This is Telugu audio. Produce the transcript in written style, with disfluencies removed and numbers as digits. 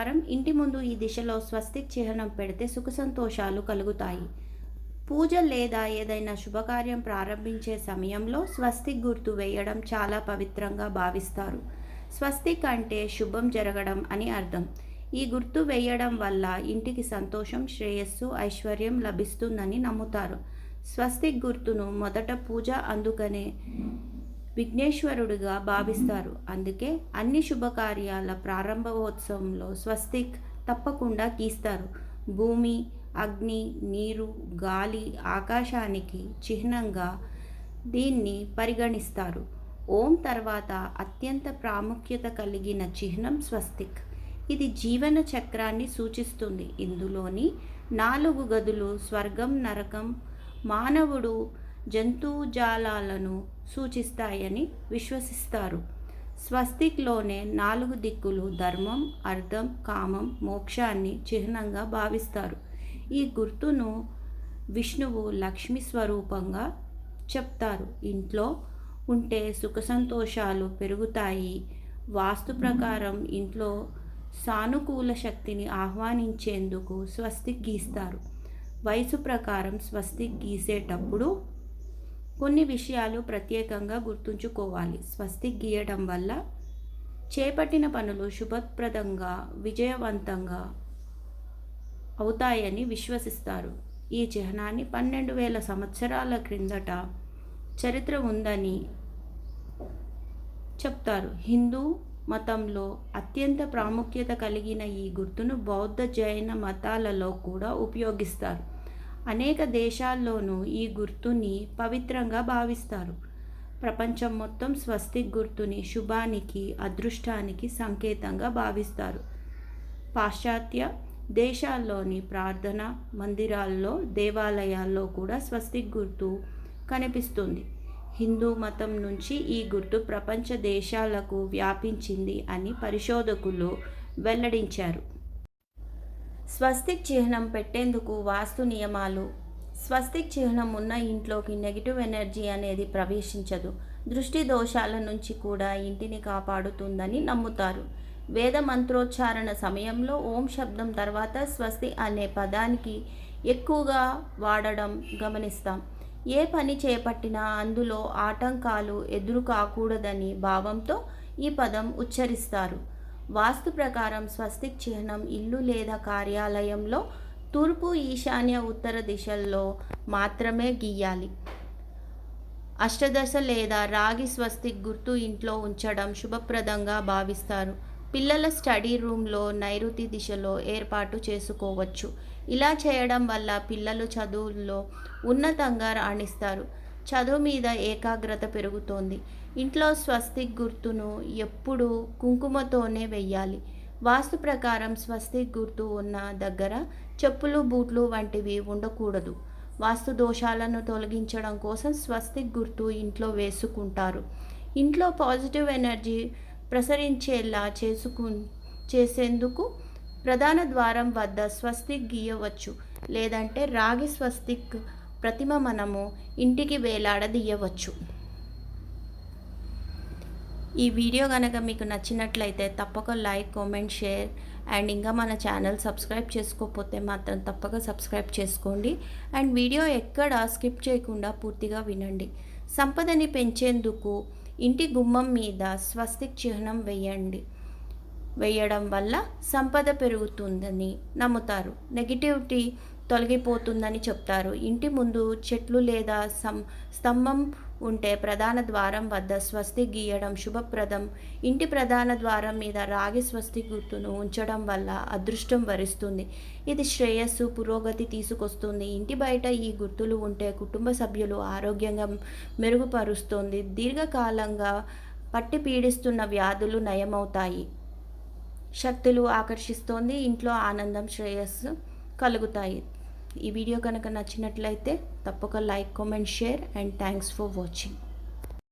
ప్రకారం ఇంటి ముందు ఈ దిశలో స్వస్తిక్ చిహ్నం పెడితే సుఖ సంతోషాలు కలుగుతాయి. పూజ లేదా ఏదైనా శుభకార్యం ప్రారంభించే సమయంలో స్వస్తిక్ గుర్తు వేయడం చాలా పవిత్రంగా భావిస్తారు. స్వస్తిక్ అంటే శుభం జరగడం అని అర్థం. ఈ గుర్తు వేయడం వల్ల ఇంటికి సంతోషం, శ్రేయస్సు, ఐశ్వర్యం లభిస్తుందని నమ్ముతారు. స్వస్తిక్ గుర్తును మొదట పూజ అందుకనే విఘ్నేశ్వరుడిగా భావిస్తారు. అందుకే అన్ని శుభకార్యాల ప్రారంభోత్సవంలో స్వస్తిక్ తప్పకుండా గీస్తారు. భూమి, అగ్ని, నీరు, గాలి, ఆకాశానికి చిహ్నంగా దీన్ని పరిగణిస్తారు. ఓం తర్వాత అత్యంత ప్రాముఖ్యత కలిగిన చిహ్నం స్వస్తిక్. ఇది జీవన చక్రాన్ని సూచిస్తుంది. ఇందులోని 4 గదులు స్వర్గం, నరకం, మానవుడు, జంతుజాలాలను సూచిస్తాయని విశ్వసిస్తారు. స్వస్తిక్లోనే 4 దిక్కులు ధర్మం, అర్థం, కామం, మోక్షాన్ని చిహ్నంగా భావిస్తారు. ఈ గుర్తును విష్ణువు లక్ష్మి స్వరూపంగా చెప్తారు. ఇంట్లో ఉంటే సుఖ సంతోషాలు పెరుగుతాయి. వాస్తు ప్రకారం ఇంట్లో సానుకూల శక్తిని ఆహ్వానించేందుకు స్వస్తిక్ గీస్తారు. వయసు ప్రకారం స్వస్తిక్ గీసేటప్పుడు కొన్ని విషయాలు ప్రత్యేకంగా గుర్తుంచుకోవాలి. స్వస్తిక్ గీయడం వల్ల చేపట్టిన పనులు శుభప్రదంగా, విజయవంతంగా అవుతాయని విశ్వసిస్తారు. ఈ చిహ్నాన్ని 12,000 సంవత్సరాల క్రిందట చరిత్ర ఉందని చెప్తారు. హిందూ మతంలో అత్యంత ప్రాముఖ్యత కలిగిన ఈ గుర్తును బౌద్ధ, జైన మతాలలో కూడా ఉపయోగిస్తారు. అనేక దేశాల్లోనూ ఈ గుర్తుని పవిత్రంగా భావిస్తారు. ప్రపంచం మొత్తం స్వస్తిక్ గుర్తుని శుభానికి, అదృష్టానికి సంకేతంగా భావిస్తారు. పాశ్చాత్య దేశాల్లోని ప్రార్థన మందిరాల్లో, దేవాలయాల్లో కూడా స్వస్తిక్ గుర్తు కనిపిస్తుంది. హిందూ మతం నుంచి ఈ గుర్తు ప్రపంచ దేశాలకు వ్యాపించింది అని పరిశోధకులు వెల్లడించారు. స్వస్తిక్ చిహ్నం పెట్టేందుకు వాస్తు నియమాలు. స్వస్తిక్ చిహ్నం ఉన్న ఇంట్లోకి నెగిటివ్ ఎనర్జీ అనేది ప్రవేశించదు. దృష్టి దోషాల నుంచి కూడా ఇంటిని కాపాడుతుందని నమ్ముతారు. వేద మంత్రోచ్చారణ సమయంలో ఓం శబ్దం తర్వాత స్వస్తి అనే పదానికి ఎక్కువగా వాడడం గమనిస్తాం. ఏ పని చేపట్టినా అందులో ఆటంకాలు ఎదురు కాకూడదని భావంతో ఈ పదం ఉచ్చరిస్తారు. వాస్తు ప్రకారం స్వస్తిక్ చిహ్నం ఇల్లు లేదా కార్యాలయంలో తూర్పు, ఈశాన్య, ఉత్తర దిశల్లో మాత్రమే గీయాలి. అష్టదశ లేదా రాగి స్వస్తిక్ గుర్తు ఇంట్లో ఉంచడం శుభప్రదంగా భావిస్తారు. పిల్లల స్టడీ రూమ్లో నైరుతి దిశలో ఏర్పాటు చేసుకోవచ్చు. ఇలా చేయడం వల్ల పిల్లలు చదువుల్లో ఉన్నతంగా రాణిస్తారు. చదువు మీద ఏకాగ్రత పెరుగుతోంది. ఇంట్లో స్వస్తిక్ గుర్తును ఎప్పుడూ కుంకుమతోనే వెయ్యాలి. వాస్తు ప్రకారం స్వస్తిక్ గుర్తు ఉన్న దగ్గర చెప్పులు, బూట్లు వంటివి ఉండకూడదు. వాస్తు దోషాలను తొలగించడం కోసం స్వస్తిక్ గుర్తు ఇంట్లో వేసుకుంటారు. ఇంట్లో పాజిటివ్ ఎనర్జీ ప్రసరించేలా చేసేందుకు ప్రధాన ద్వారం వద్ద స్వస్తిక్ గీయవచ్చు. లేదంటే రాగి స్వస్తిక్ ప్రతిమ మనము ఇంటికి వేలాడదీయవచ్చు. ఈ వీడియో కనుక మీకు నచ్చినట్లయితే తప్పక లైక్, కామెంట్, షేర్ అండ్ ఇంకా మన ఛానల్ సబ్స్క్రైబ్ చేసుకోకపోతే మాత్రం తప్పక సబ్స్క్రైబ్ చేసుకోండి. అండ్ వీడియో ఎక్కడ స్కిప్ చేయకుండా పూర్తిగా వినండి. సంపదని పెంచేందుకు ఇంటి గుమ్మం మీద స్వస్తిక్ చిహ్నం వేయడం వల్ల సంపద పెరుగుతుందని నమ్ముతారు. నెగిటివిటీ తొలగిపోతుందని చెప్తారు. ఇంటి ముందు చెట్లు లేదా స్తంభం ఉంటే ప్రధాన ద్వారం వద్ద స్వస్తిక్ గీయడం శుభప్రదం. ఇంటి ప్రధాన ద్వారం మీద రాగి స్వస్తిక్ గుర్తును ఉంచడం వల్ల అదృష్టం వరిస్తుంది. ఇది శ్రేయస్సు, పురోగతి తీసుకొస్తుంది. ఇంటి బయట ఈ గుర్తులు ఉంటే కుటుంబ సభ్యులు ఆరోగ్యంగా మెరుగుపరుస్తుంది. దీర్ఘకాలంగా పట్టి పీడిస్తున్న వ్యాధులు నయమవుతాయి. శక్తులు ఆకర్షిస్తోంది. ఇంట్లో ఆనందం, శ్రేయస్సు కలుగుతాయి. ఈ వీడియో కనుక నచ్చినట్లయితే తప్పక like, comment, share and thanks for watching.